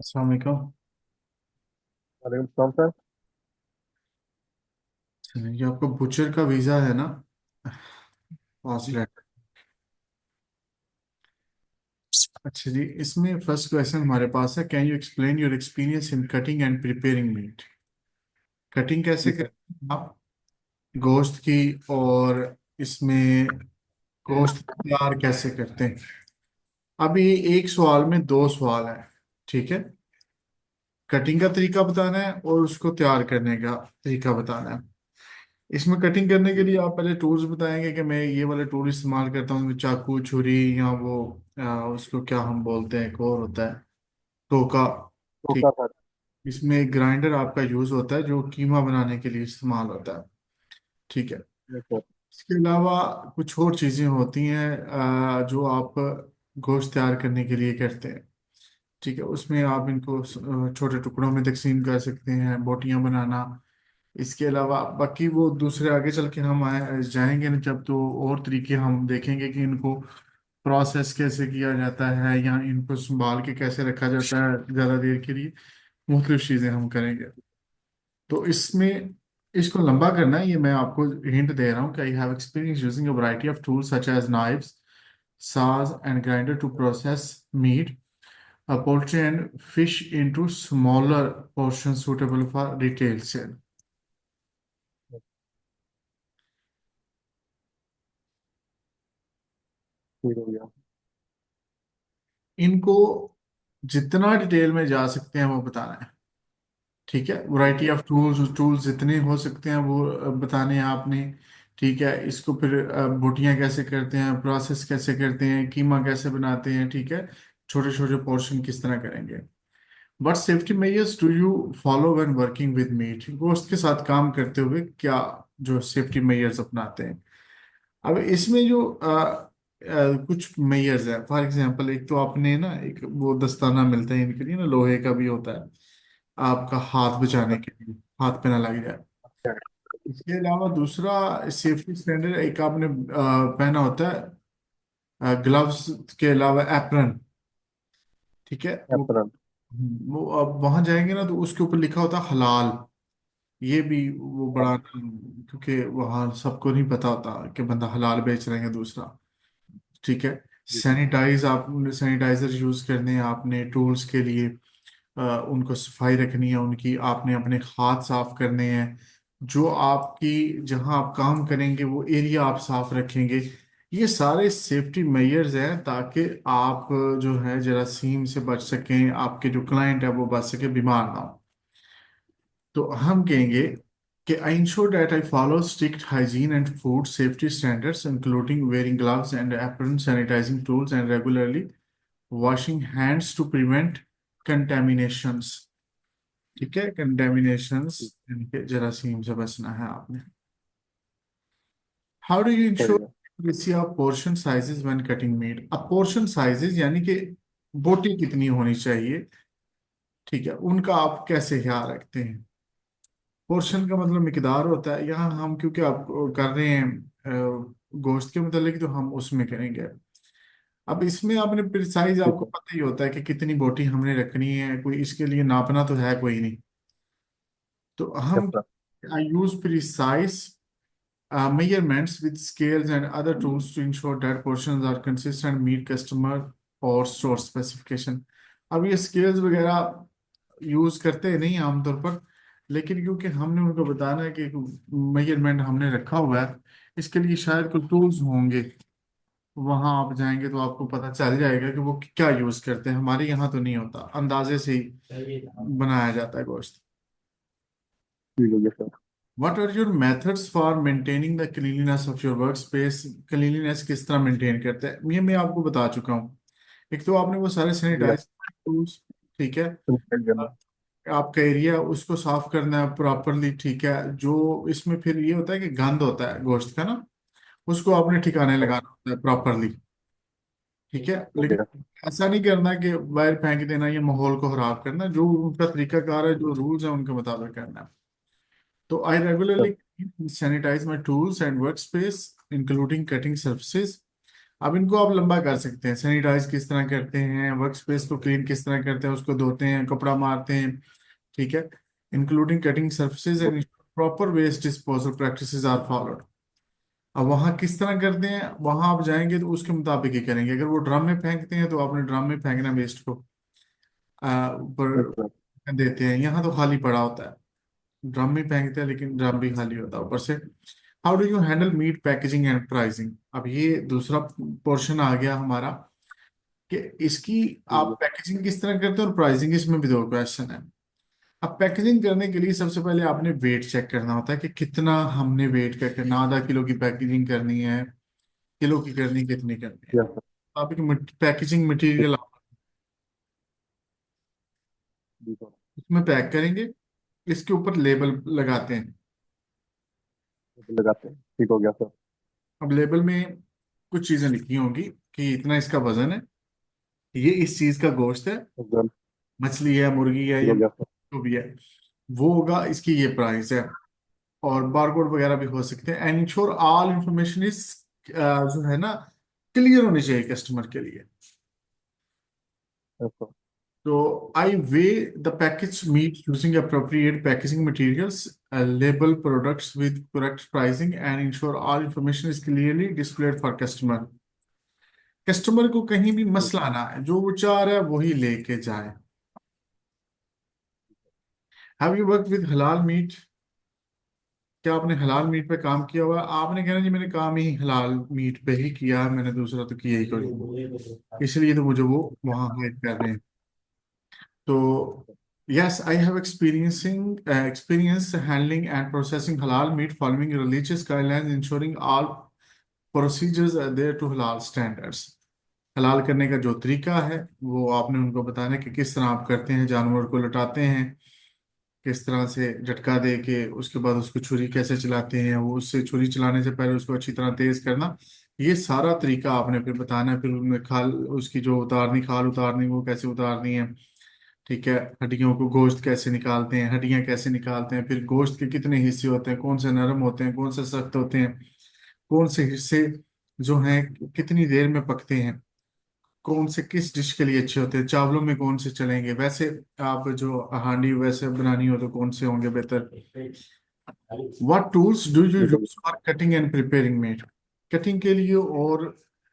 अस्सलाम वालेकुम। वालेकुम सलाम सर। ये आपको बुचर का वीज़ा है ना? जी। ऑस्ट्रेलिया। अच्छा जी, इसमें फर्स्ट क्वेश्चन हमारे पास है, can you explain your experience in cutting and preparing meat. Cutting कैसे जी सर। करते हैं आप गोश्त की, और इसमें गोश्त तैयार कैसे करते हैं। अब ये एक सवाल में दो सवाल है, ठीक है। कटिंग का तरीका बताना है और उसको तैयार करने का तरीका बताना है। इसमें कटिंग करने के लिए आप पहले टूल्स बताएंगे कि मैं ये वाले टूल इस्तेमाल करता हूँ, चाकू छुरी, या वो उसको क्या हम बोलते हैं, एक और होता है टोका। ठीक। ओका सर। इसमें एक ग्राइंडर आपका यूज होता है जो कीमा बनाने के लिए इस्तेमाल होता है। ठीक है। जी सर। इसके अलावा कुछ और चीज़ें होती हैं जो आप गोश्त तैयार करने के लिए करते हैं। ठीक है, उसमें आप इनको छोटे टुकड़ों में तकसीम कर सकते हैं, बोटियां बनाना। इसके अलावा बाकी वो दूसरे आगे चल के हम आए जाएंगे ना जब, तो और तरीके हम देखेंगे कि इनको प्रोसेस कैसे किया जाता है या इनको संभाल के कैसे रखा जाता है ज़्यादा देर के लिए। मुख्तलिफ चीज़ें हम करेंगे। तो इसमें इसको लंबा करना है, ये मैं आपको हिंट दे रहा हूँ कि I have experience using a variety of tools such as knives, saws and grinder to process meat, poultry and fish into smaller portions suitable for retail sale. ठीक हो गया। इनको जितना डिटेल में जा सकते हैं वो बताना है। ठीक है, वैरायटी ठीक ऑफ टूल्स टूल्स जितने हो सकते हैं वो बताने हैं आपने। ठीक है, इसको फिर बोटियां कैसे करते हैं, प्रोसेस कैसे करते हैं, कीमा कैसे बनाते हैं। ठीक है, छोटे छोटे पोर्शन किस तरह करेंगे। What safety measures do you follow when working with meat, गोश्त के साथ काम करते हुए क्या जो सेफ्टी मेजर्स अपनाते हैं। अब इसमें जो कुछ मेजर्स है, फॉर एग्जांपल एक तो आपने ना एक वो दस्ताना मिलता है इनके लिए ना, लोहे का भी होता है आपका हाथ बचाने है। के लिए, हाथ पे ना लग जाए। अच्छा। इसके अलावा दूसरा सेफ्टी स्टैंडर्ड एक आपने पहना होता है ग्लव्स के अलावा एप्रन। ठीक है, अप्रैल। वो अब वहां जाएंगे ना तो उसके ऊपर लिखा होता है हलाल। ये भी वो बड़ा, क्योंकि वहाँ सबको नहीं पता होता कि बंदा हलाल बेच रहे हैं दूसरा। ठीक है। जी। सैनिटाइज आप सैनिटाइजर यूज करने हैं आपने टूल्स के लिए। उनको सफाई रखनी है उनकी, आपने अपने हाथ साफ करने हैं। जो आपकी जहां आप काम करेंगे वो एरिया आप साफ रखेंगे। ये सारे सेफ्टी मेजर्स हैं ताकि आप जो है जरासीम से बच सकें, आपके जो क्लाइंट है वो बच सके, बीमार ना हो। तो हम कहेंगे कि I ensure that I follow strict hygiene and food safety standards including wearing gloves and apron, sanitising tools and regularly washing hands to prevent contaminations. ठीक है, कंटेमिनेशंस ठीक। इनके जरासीम से बचना है आपने। हाउ डू यू सही इंश्योर है। accuracy of portion sizes when cutting meat। अब पोर्शन साइजेस यानी कि बोटी कितनी होनी चाहिए, ठीक है, उनका आप कैसे ख्याल रखते हैं। पोर्शन का मतलब मिकदार होता है, यहाँ हम क्योंकि आप कर रहे हैं गोश्त के मतलब तो हम उसमें करेंगे। अब इसमें आपने प्रिसाइज ठीक आपको है। पता ही होता है कि कितनी बोटी हमने रखनी है, कोई इसके लिए नापना तो है कोई नहीं। तो यस हम sir. I use precise measurements with scales and other tools to ensure that portions are consistent meet customer और store specification। अब ये स्केल्स वगैरह यूज करते हैं नहीं आमतौर पर, लेकिन क्योंकि हमने उनको बताना है कि मेजरमेंट हमने रखा हुआ है, इसके लिए शायद कुछ टूल्स होंगे। वहां आप जाएंगे तो आपको पता चल जाएगा कि वो क्या यूज करते हैं। हमारे यहाँ तो नहीं होता, अंदाजे से ही बनाया जाता है गोश्त। ठीक हो गया sir. What are your methods for maintaining the cleanliness of your workspace। cleanliness किस तरह मेंटेन करते हैं ये मैं आपको बता चुका हूँ। एक तो आपने वो सारे यस। सैनिटाइज टूल्स, ठीक है। सही है। आपका एरिया उसको साफ करना है प्रॉपरली, ठीक है। जो इसमें फिर ये होता है कि गंद होता है गोश्त का ना, उसको आपने ठिकाने लगाना होता है प्रॉपरली। ठीक है, हो गया। लेकिन ऐसा नहीं करना कि बाहर फेंक देना, ये माहौल को खराब करना। जो उनका तरीकाकार है, जो रूल्स है उनके मुताबिक करना है। So I sir. regularly sanitize my tools and workspace, including cutting surfaces. अब इनको आप लंबा कर सकते हैं, सैनिटाइज किस तरह करते हैं, वर्क स्पेस को क्लीन किस तरह करते हैं, उसको धोते हैं, कपड़ा मारते हैं, ठीक है, including cutting surfaces and proper waste disposal practices are followed. अब वहाँ किस तरह करते हैं, वहां आप जाएंगे तो उसके मुताबिक ही करेंगे। अगर वो ड्रम में फेंकते हैं तो आपने ड्रम में फेंकना वेस्ट को, यस ऊपर सर। देते हैं, यहाँ तो खाली पड़ा होता है। ड्रम में फेंकते हैं लेकिन ड्रम भी खाली होता है ऊपर से। How do you handle meat packaging and pricing, अब ये दूसरा पोर्शन आ गया हमारा, कि इसकी ठीक आप है। पैकेजिंग किस तरह करते हैं और प्राइसिंग, इसमें भी दो क्वेश्चन है। अब पैकेजिंग करने के लिए सबसे पहले आपने वेट चेक करना होता है कि कितना हमने वेट का करना, आधा किलो की पैकेजिंग करनी है, किलो की करनी है, कितनी करनी है। Yes sir. आप एक पैकेजिंग मटेरियल जी सर। उसमें पैक करेंगे, इसके ऊपर लेबल लगाते हैं। लगाते हैं, ठीक हो गया सर। अब लेबल में कुछ चीजें लिखी होंगी कि इतना इसका वजन है, ये इस चीज का गोश्त है, एकदम मछली है, मुर्गी है, ठीक या हो गया सर। जो भी है वो होगा, इसकी ये प्राइस है। और बारकोड वगैरह भी हो सकते हैं। And ensure all information is, जो है ना, क्लियर होनी चाहिए कस्टमर के लिए। Yes sir. So I weigh the packaged meat using appropriate packaging materials, label products with correct pricing, and ensure all information is clearly displayed for customer. Customer को कहीं भी ठीक है। मसला ना है, जो वो चाह रहा है वही लेके जाए। हैव यू वर्क विद हलाल मीट, क्या आपने हलाल मीट पे काम किया हुआ है? आपने कहना जी मैंने काम ही हलाल मीट पे ही किया है, मैंने दूसरा तो किया ही कोई, इसलिए तो मुझे वो वहां हायर कर रहे हैं। So, yes, I have experience handling and processing halal meat following religious guidelines, ensuring all procedures are there to halal standards. हलाल करने का जो तरीका है वो आपने उनको बताना है कि किस तरह आप करते हैं, जानवर को लटाते हैं किस तरह से, झटका दे के उसके बाद उसको छुरी कैसे चलाते हैं, वो उससे छुरी चलाने से पहले उसको अच्छी तरह तेज करना, ये सारा तरीका आपने फिर बताना है। फिर उनमें खाल, उसकी जो उतारनी, खाल उतारनी, वो कैसे उतारनी है, ठीक है, हड्डियों को, गोश्त कैसे निकालते हैं, हड्डियां कैसे निकालते हैं, फिर गोश्त के कितने हिस्से होते हैं, कौन से नरम होते हैं, कौन से सख्त होते हैं, कौन से हिस्से जो हैं कितनी देर में पकते हैं, कौन से किस डिश के लिए अच्छे होते हैं, चावलों में कौन से चलेंगे, वैसे आप जो हांडी वैसे बनानी हो तो कौन से होंगे बेहतर। व्हाट टूल्स डू यू ठीक हो use for cutting and preparing meat, cutting के लिए और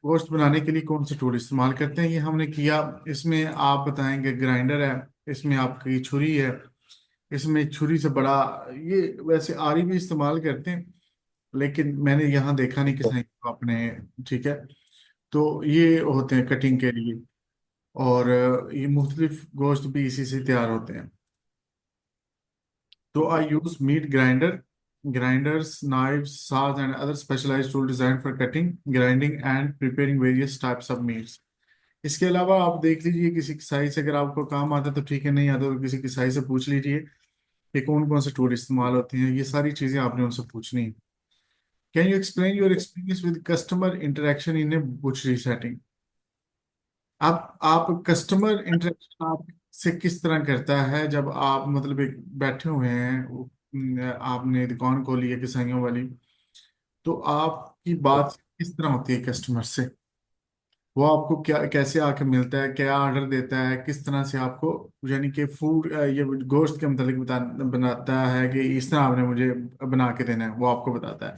गोश्त बनाने के लिए कौन से टूल इस्तेमाल करते हैं, ये हमने किया। इसमें आप बताएंगे ग्राइंडर है, इसमें आपकी छुरी है, इसमें छुरी से बड़ा, ये वैसे आरी भी इस्तेमाल करते हैं लेकिन मैंने यहाँ देखा नहीं गया किसी को अपने, ठीक है। तो ये होते हैं कटिंग के लिए, और ये मुख्तलिफ गोश्त भी इसी से तैयार होते हैं। तो I use meat grinder, grinders, knives, saws, and other specialized tools designed for cutting, grinding, and preparing various types of meats. इसके अलावा आप देख लीजिए किसी कसाई से, अगर आपको काम आता है तो ठीक है, नहीं आता तो किसी कसाई से पूछ लीजिए कि कौन कौन से टूल इस्तेमाल होते हैं, ये सारी चीजें आपने उनसे पूछनी है। Can you explain your experience with customer interaction in A बुचरी setting, आप कस्टमर इंटरेक्शन आप से किस तरह करता है जब आप मतलब एक बैठे हुए हैं, आपने दुकान खोली है किसाइयों वाली, तो आपकी बात किस तरह होती है कस्टमर से, वो आपको क्या कैसे आके मिलता है, क्या ऑर्डर देता है, किस तरह से आपको, यानी कि फूड, ये गोश्त के मतलब बनाता है कि इस तरह आपने मुझे बना के देना है, वो आपको बताता है।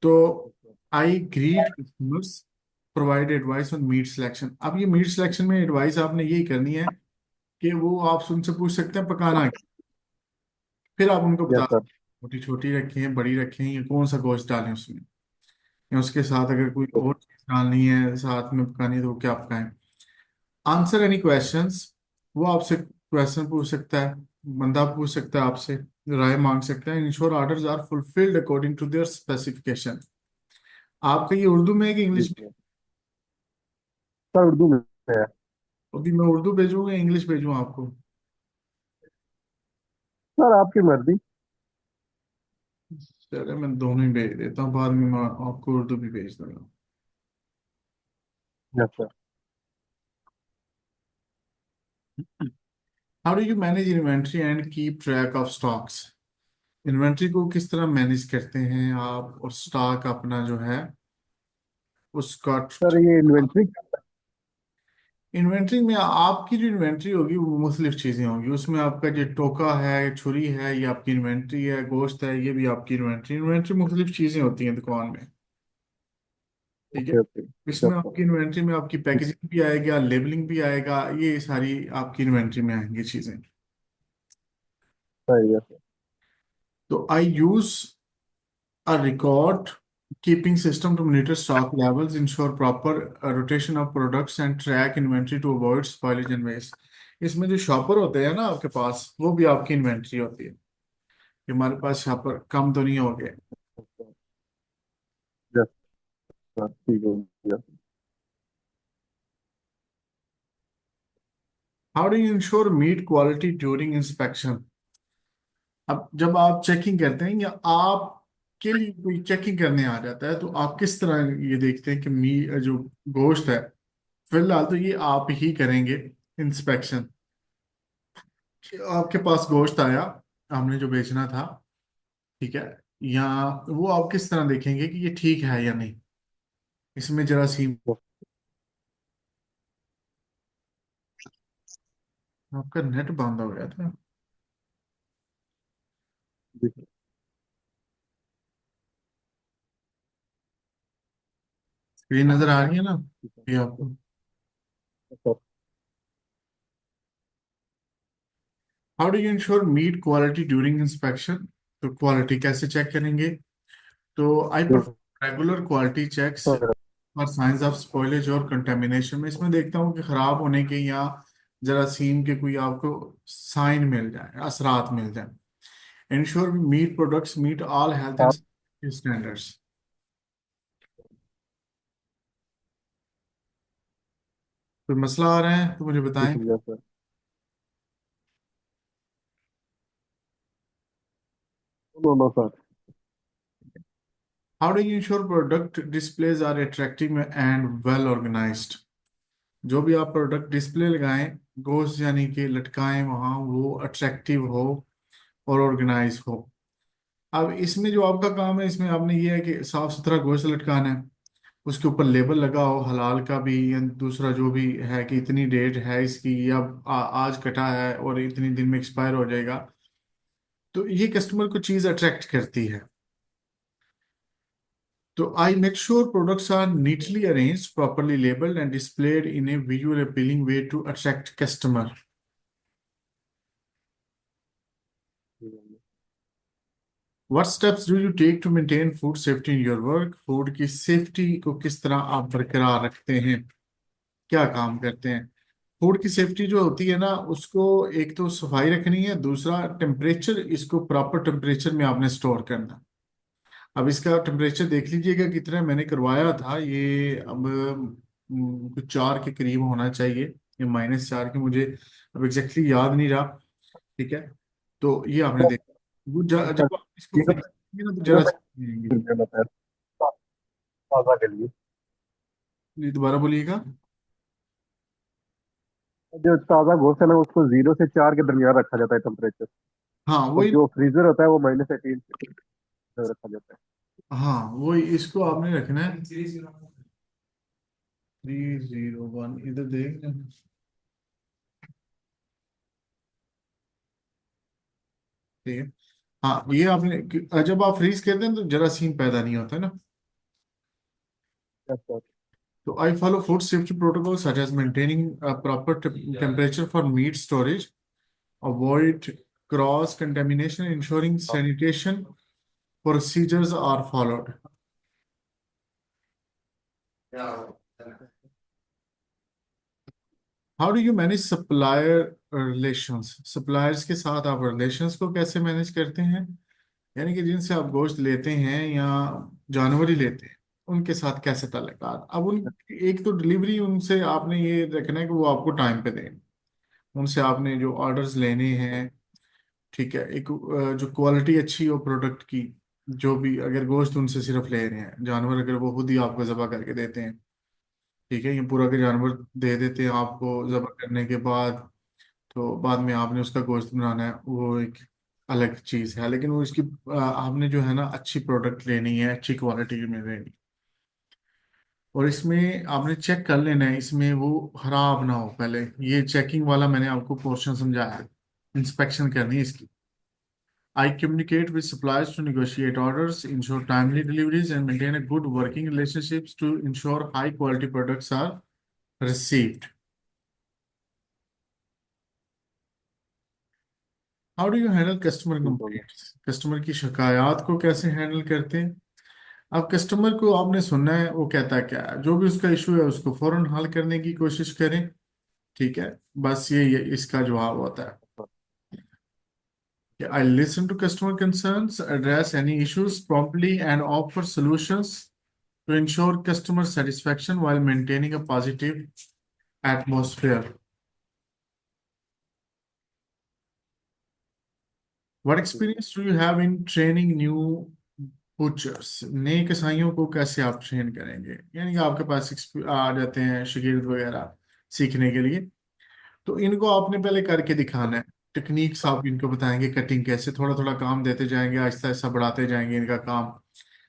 तो I greet customers, provide advice on meat selection. अब ये मीट सिलेक्शन में एडवाइस आपने यही करनी है कि वो आप उनसे पूछ सकते हैं पकाना है, फिर आप उनको बता यस सर। सकते हैं छोटी छोटी रखी है, बड़ी रखी है, या कौन सा गोश्त डालें उसमें, या उसके साथ अगर कोई और चीज डालनी है साथ में पकानी है तो वो क्या पकाएं। आंसर एनी क्वेश्चंस, वो आपसे क्वेश्चन पूछ सकता है, बंदा पूछ सकता है आपसे, राय मांग सकता है। Ensure orders are fulfilled according to their specification. आपका ये उर्दू में है कि इंग्लिश ठीक में? है सर, उर्दू में है। अभी मैं उर्दू भेजूँ या इंग्लिश भेजूँ आपको? सर आपकी मर्जी। चले मैं दोनों ही भेज देता हूँ, बाद में मैं आपको उर्दू भी भेज दूंगा। Yes sir. How do you manage inventory and keep track of stocks, inventory को किस तरह मैनेज करते हैं आप, और स्टॉक अपना जो है उसका सर ये इन्वेंट्री। इन्वेंट्री में आपकी जो इन्वेंट्री होगी वो मुख्तलिफ चीज़ें होंगी। उसमें आपका जो टोका है, छुरी है, ये आपकी इन्वेंट्री है, गोश्त है, ये भी आपकी इन्वेंट्री। इन्वेंट्री मुख्तलिफ चीज़ें होती हैं दुकान में। ठीक है। ओके ओके, इसमें यस आपकी इन्वेंट्री में आपकी सर। पैकेजिंग भी आएगा, लेबलिंग भी आएगा, ये सारी आपकी इन्वेंट्री में आएंगी चीज़ें। सही है सर। तो I use a record keeping system to monitor stock levels, ensure proper rotation of products and track inventory to avoid spoilage and waste। इसमें जो शॉपर होते हैं ना आपके पास, वो भी आपकी इन्वेंट्री होती है कि हमारे पास शॉपर कम तो नहीं हो गए। यस सर, ठीक हो गया। How do you ensure meat quality during inspection? अब जब आप चेकिंग करते हैं या आपके लिए कोई चेकिंग करने आ जाता है, तो आप किस तरह ये देखते हैं कि मी जो गोश्त है, फिलहाल तो ये आप ही करेंगे इंस्पेक्शन। आपके पास गोश्त आया, हमने जो बेचना था, ठीक है, या वो आप किस तरह देखेंगे कि ये ठीक है या नहीं? इसमें जरासीम। आपका नेट बंद हो गया था। जी स्क्रीन नजर आ रही है ना सर। ये आपको? Sir how do you ensure meat quality during inspection? तो क्वालिटी कैसे चेक करेंगे? तो I perform regular quality checks sir, और साइंस ऑफ स्पॉइलेज और कंटेमिनेशन में। इसमें देखता हूँ कि खराब होने के या जरासीम के कोई आपको साइन मिल जाए, असरात मिल जाए। Ensure we meat products meet all health and आप safety standards। कोई मसला आ रहा है तो मुझे ठीक बताएं। हो गया sir. No no sir. How do you ensure product displays are attractive and well organized? जो भी आप प्रोडक्ट डिस्प्ले लगाएं, गोश्त यानी कि लटकाएं वहां, वो अट्रैक्टिव हो और ऑर्गेनाइज हो। अब इसमें जो आपका काम है, इसमें आपने ये है कि साफ सुथरा गोश्त लटकाना है, उसके ऊपर लेबल लगा हो हलाल का भी, या दूसरा जो भी है कि इतनी डेट है इसकी, या आज कटा है और इतनी दिन में एक्सपायर हो जाएगा। तो ये कस्टमर को चीज अट्रैक्ट करती है। तो I make sure products are neatly arranged, properly labelled and displayed in a visual appealing way to attract customer. What steps do you take to maintain food safety in your work? Food की safety को किस तरह आप बरकरार रखते हैं, क्या काम करते हैं? फूड की सेफ्टी जो होती है ना, उसको एक तो सफाई रखनी है, दूसरा टेम्परेचर, इसको प्रॉपर टेम्परेचर में आपने स्टोर करना। अब इसका टेम्परेचर देख लीजिएगा कितना मैंने करवाया था ये। अब कुछ 4 के करीब होना चाहिए, या -4 के, मुझे अब एग्जैक्टली याद नहीं रहा। ठीक है। तो ये आपने सर, देखा, वो सर, जब आप इसको ये तो फ्रीज करेंगे ना तो ये जरा तो आएंगे। फिर गलत है। ताज़ा के लिए ये दोबारा बोलिएगा। जो ताज़ा गोश्त है ना, उसको 0 से 4 के दरमियान रखा जाता है टेम्परेचर। हाँ और वही। जो फ्रीजर होता है वो -18 पे रखा जाता है। हाँ वही, इसको आपने रखना है 301, इधर देख। ठीक है। हाँ ये आपने जब आप फ्रीज करते हैं तो जरासीम पैदा नहीं होता है ना। Yes sir. तो I follow food safety protocol such as maintaining proper temperature for meat storage, avoid cross contamination, ensuring sanitation procedures are followed. How do you manage supplier relations? Suppliers के साथ आप रिलेशंस को कैसे manage करते हैं? यानी कि जिनसे आप गोश्त लेते हैं या जानवर ही लेते हैं, उनके साथ कैसे ताल्लुकात? अब उन एक तो डिलीवरी उनसे आपने ये रखना है कि वो आपको टाइम पे दें। उनसे आपने जो ऑर्डर्स लेने हैं, ठीक है, एक जो क्वालिटी अच्छी हो प्रोडक्ट की, जो भी, अगर गोश्त उनसे सिर्फ ले रहे हैं, जानवर अगर वो खुद ही आपको ज़बह करके देते हैं, ठीक है, ये पूरा के जानवर दे देते हैं आपको ज़बह करने के बाद, तो बाद में आपने उसका गोश्त बनाना है, वो एक अलग चीज़ है। लेकिन वो इसकी आपने जो है ना अच्छी प्रोडक्ट लेनी है, अच्छी क्वालिटी में लेनी। और इसमें आपने चेक कर लेना है, इसमें वो खराब ना हो पहले। ये चेकिंग वाला मैंने आपको पोर्शन समझाया है, इंस्पेक्शन करनी है इसकी। I communicate with suppliers to negotiate orders, ensure timely deliveries, and maintain a good working relationships to ensure high quality products are received. How do you handle customer ठीक हो गया। complaints? कस्टमर की शिकायत को कैसे हैंडल करते हैं? अब कस्टमर को आपने सुनना है वो कहता क्या है, जो भी उसका इशू है उसको फौरन हल करने की कोशिश करें। ठीक है, बस ये इसका जवाब होता है कि I listen to customer concerns, address any issues promptly, and offer solutions to ensure customer satisfaction while maintaining a positive atmosphere. What experience do you have in training new butchers? नए कसाइयों को कैसे आप ट्रेन करेंगे, यानी कि आपके पास आ जाते हैं शागिर्द वगैरह सीखने के लिए, तो इनको आपने पहले करके दिखाना है। टेक्निक्स आप इनको बताएंगे, कटिंग कैसे, थोड़ा थोड़ा काम देते जाएंगे, आहिस्ता आहिस्ता बढ़ाते जाएंगे इनका काम।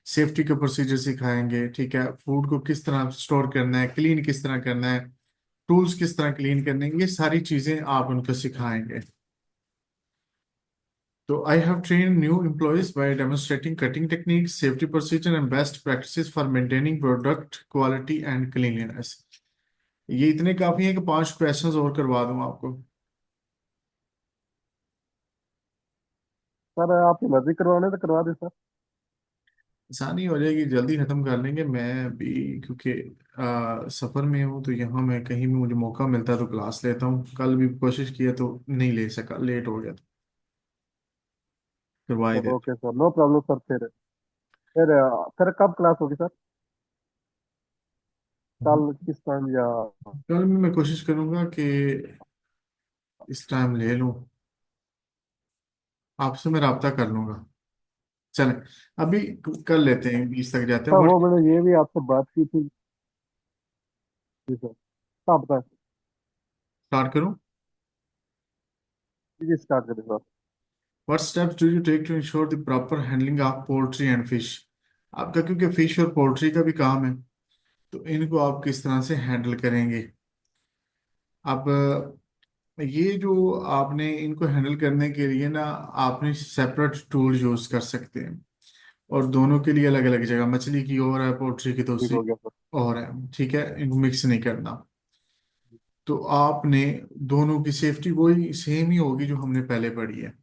सेफ्टी के प्रोसीजर सिखाएंगे, ठीक है, फूड को किस तरह स्टोर करना है, क्लीन किस तरह करना है, टूल्स किस तरह क्लीन करने हैं, ये सारी चीजें आप उनको सिखाएंगे। तो I have train new employees by demonstrating cutting techniques, safety procedure and best practices for maintaining product quality and cleanliness. ये इतने काफी है कि 5 क्वेश्चंस और करवा दूं आपको। सर आपकी मर्जी करवाने तो करवा दे सर। आसानी हो जाएगी, जल्दी खत्म कर लेंगे। मैं भी क्योंकि सफर में हूँ, तो यहाँ मैं कहीं भी मुझे मौका मिलता है तो क्लास लेता हूँ। कल भी कोशिश किया तो नहीं ले सका, लेट हो गया, तो करवा ही देता okay sir, no problem sir. फिर कब क्लास होगी सर? हूँ। कल किस टाइम या? कल भी मैं कोशिश करूंगा कि इस टाइम ले लूँ, आपसे मैं राब्ता कर लूंगा। चलें, अभी कर लेते हैं, 20 तक जाते हैं। हाँ, व्हाट वो मैंने ये भी आपसे बात की थी। जी सर। हाँ बताएं। स्टार्ट करूं? जी स्टार्ट करें sir. What steps do you take to ensure the proper handling of poultry and fish? आपका क्योंकि फिश और पोल्ट्री का भी काम है, तो इनको आप किस तरह से हैंडल करेंगे? अब ये जो आपने इनको हैंडल करने के लिए ना, आपने सेपरेट टूल यूज कर सकते हैं, और दोनों के लिए अलग अलग जगह, मछली की और है, पोल्ट्री की ठीक दूसरी हो गया सर। और है। ठीक है, इनको मिक्स नहीं करना। तो आपने दोनों की सेफ्टी वही सेम ही होगी जो हमने पहले पढ़ी है,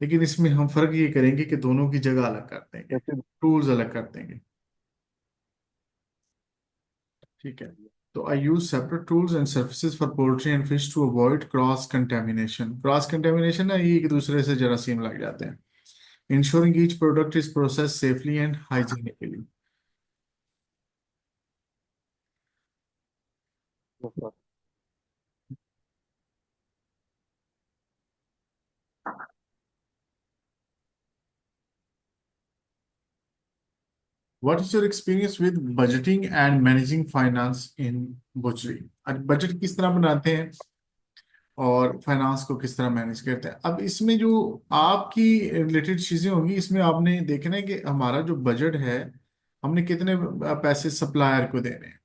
लेकिन इसमें हम फर्क ये करेंगे कि दोनों की जगह अलग कर देंगे, कैसे? टूल्स अलग कर देंगे। ठीक है, तो I use separate tools and surfaces for poultry and fish to avoid cross contamination. Cross contamination ना, ये एक दूसरे से जरासीम लग जाते हैं। Ensuring each product is process safely and hygienically. Yes, sir. What is your experience with budgeting and managing finance in butchery? Budget किस तरह बनाते हैं और फाइनेंस को किस तरह मैनेज करते हैं? अब इसमें जो आपकी रिलेटेड चीजें होंगी, इसमें आपने देखना है कि हमारा जो बजट है, हमने कितने पैसे सप्लायर को देने हैं,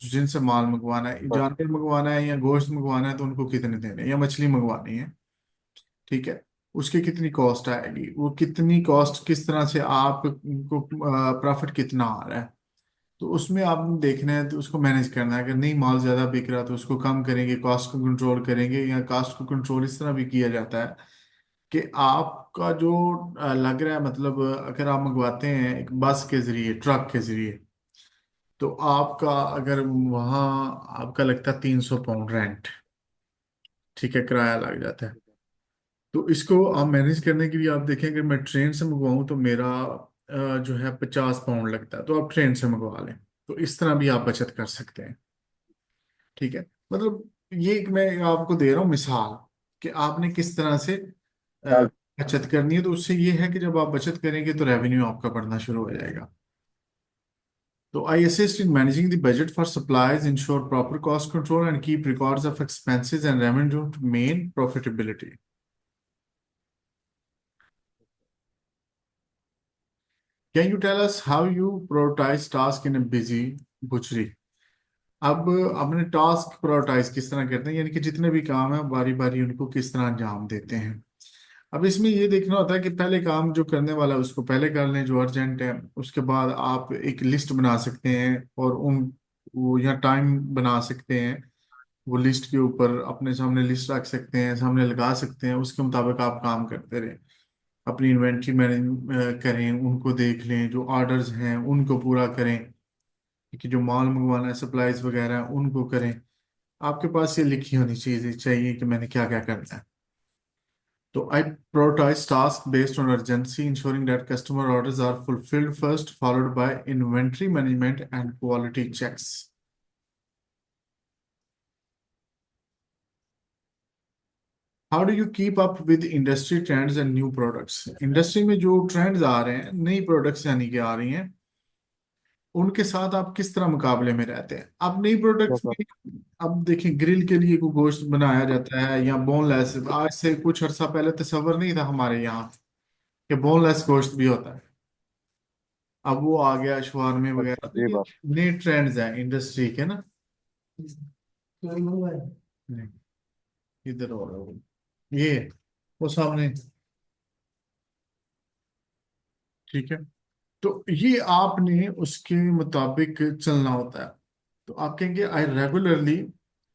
जिनसे माल मंगवाना है, सर, जानवर मंगवाना है या गोश्त मंगवाना है, तो उनको कितने देने हैं, या मछली मंगवानी है। ठीक है, उसकी कितनी कॉस्ट आएगी, वो कितनी कॉस्ट किस तरह से आपको प्रॉफिट कितना आ रहा है, तो उसमें आपने देखना है, तो उसको मैनेज करना है। अगर नहीं माल ज्यादा बिक रहा तो उसको कम करेंगे, कॉस्ट को कंट्रोल करेंगे, या कॉस्ट को कंट्रोल इस तरह भी किया जाता है कि आपका जो लग रहा है, मतलब अगर आप मंगवाते हैं एक बस के जरिए, ट्रक के जरिए, तो आपका अगर वहाँ आपका लगता है 300 पाउंड रेंट, ठीक है, किराया लग जाता है। तो इसको आप मैनेज करने के लिए आप देखें, अगर मैं ट्रेन से मंगवाऊँ तो मेरा जो है 50 पाउंड लगता है, तो आप ट्रेन से मंगवा लें। तो इस तरह भी आप बचत कर सकते हैं। ठीक है, मतलब ये एक मैं आपको दे रहा हूँ मिसाल कि आपने किस तरह से अ, हाँ, बचत करनी है। तो उससे ये है कि जब आप बचत करेंगे तो रेवेन्यू आपका बढ़ना शुरू हो जाएगा। तो I assist in managing the budget for supplies, ensure proper cost control and keep records of expenses and revenue to main profitability. Can you tell us how you prioritize tasks in a busy? बुचरी। अब अपने task prioritise किस तरह करते हैं, यानी कि जितने भी काम है बारी बारी उनको किस तरह अंजाम देते हैं। अब इसमें ये देखना होता है कि पहले काम जो करने वाला है उसको पहले कर लें जो अर्जेंट है। उसके बाद आप एक लिस्ट बना सकते हैं और उन वो या टाइम बना सकते हैं। वो लिस्ट के ऊपर अपने सामने लिस्ट रख सकते हैं, सामने लगा सकते हैं, उसके मुताबिक आप काम करते रहें। अपनी इन्वेंट्री मैनेज करें, उनको देख लें, जो ऑर्डर्स हैं उनको पूरा करें, कि जो माल मंगवाना है सप्लाईज वगैरह हैं, उनको करें। आपके पास ये लिखी होनी चाहिए कि मैंने क्या क्या करना है। तो I prioritize tasks based on urgency, ensuring that customer orders are fulfilled first, followed by inventory management and quality checks. How do you keep up with industry trends and new products? Industry में जो trends आ रहे हैं, नई products यानी कि आ रही हैं, उनके साथ आप किस तरह मुकाबले में रहते हैं। अब नई प्रोडक्ट्स जैसा। में, अब देखिए ग्रिल के लिए कोई गोश्त बनाया जाता है या बोनलेस, आज से कुछ अर्सा पहले तस्वर नहीं था हमारे यहाँ कि बोनलेस गोश्त भी होता है। अब वो आ गया शवारमे वगैरह, अच्छा, तो ये ये बात। नए ट्रेंड्स हैं इंडस्ट्री के ना। नहीं, इधर हो रहा है ये, वो सामने। ठीक है, तो ये आपने उसके मुताबिक चलना होता है। तो आप कहेंगे I regularly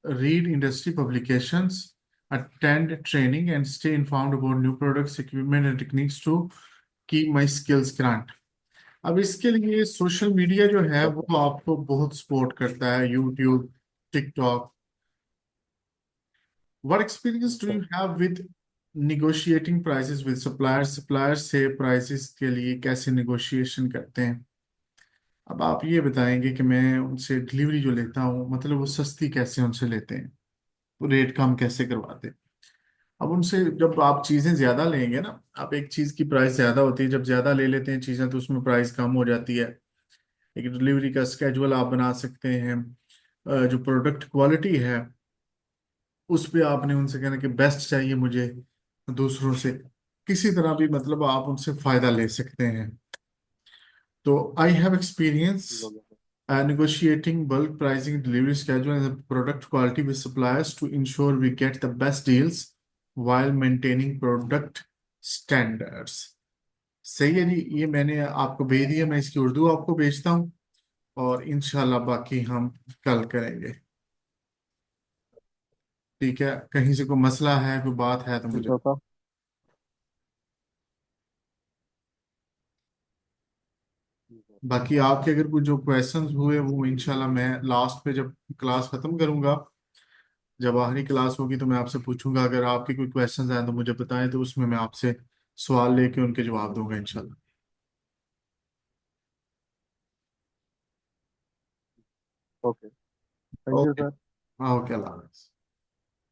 read industry publications, attend training and stay informed about new products equipment and techniques to keep my skills grant. अब इसके लिए सोशल मीडिया जो है अच्छा। वो आपको बहुत सपोर्ट करता है, YouTube, TikTok. What experience do अच्छा। you have with negotiating prices with suppliers? Suppliers से prices के लिए कैसे negotiation करते हैं। अब आप ये बताएंगे कि मैं उनसे डिलीवरी जो लेता हूँ, मतलब वो सस्ती कैसे उनसे लेते हैं, वो रेट कम कैसे करवाते हैं। अब उनसे जब आप चीज़ें ज़्यादा लेंगे ना, आप एक चीज़ की प्राइस ज़्यादा होती है, जब ज़्यादा ले लेते हैं चीज़ें तो उसमें प्राइस कम हो जाती है। एक डिलीवरी का स्केजुअल आप बना सकते हैं। जो प्रोडक्ट क्वालिटी है उस पे आपने उनसे कहना कि बेस्ट चाहिए मुझे, दूसरों से किसी तरह भी मतलब आप उनसे फायदा ले सकते हैं। तो आई हैव एक्सपीरियंस ठीक हो गया। negotiating bulk pricing, delivery schedule and the product quality with suppliers to ensure we get the best deals while maintaining product standards. सही है जी, ये मैंने आपको भेज दिया, मैं इसकी उर्दू आपको भेजता हूँ और इंशाल्लाह बाकी हम कल करेंगे। ठीक है, कहीं से कोई मसला है कोई बात है तो ठीक मुझे। है साहब। ठीक है। बाकी आपके अगर कुछ जो क्वेश्चंस हुए वो इंशाल्लाह मैं लास्ट पे जब क्लास खत्म करूंगा, जब आखिरी क्लास होगी तो मैं आपसे पूछूंगा। अगर आपके कोई क्वेश्चंस आए तो मुझे बताएं, तो उसमें मैं आपसे सवाल लेके उनके जवाब दूंगा इंशाल्लाह। Okay. Thank you okay. Sir. हाँ, ओके, अल्लाह हाफ़िज़।